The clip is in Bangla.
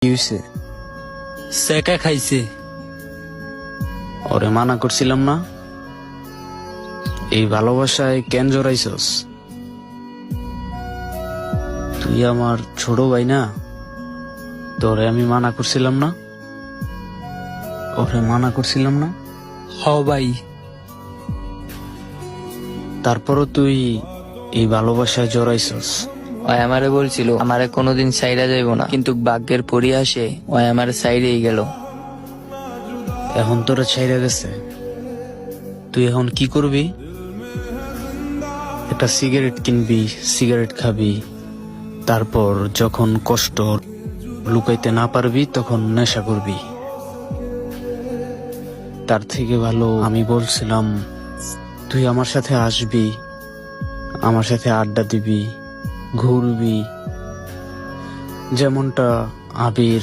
কি হয়েছে? সেকা খাইছে। ওরে মানা করছিলাম না, এই ভালোবাসায় কেন জড়াইছস? তুই আমার ছোট ভাই না, তোরে আমি মানা করছিলাম না? ওরে মানা করছিলাম না? হ ভাই, তারপরও তুই এই ভালোবাসায় জড়াইছস। ওই আমারে বলছিল আমারে কোনোদিন সাইডা যাইব না, কিন্তু ভাগ্যের পরিহাসে ওই আমার সাইডেই গেল। এখন তোরা ছাইরা গেছে, তুই এখন কি করবি? একটা সিগারেট কিনবি, সিগারেট খাবি, তারপর যখন কষ্ট লুকাইতে না পারবি তখন নেশা করবি। তার থেকে ভালো আমি বলছিলাম তুই আমার সাথে আসবি, আমার সাথে আড্ডা দিবি, ঘুরবি, যেমনটা আবির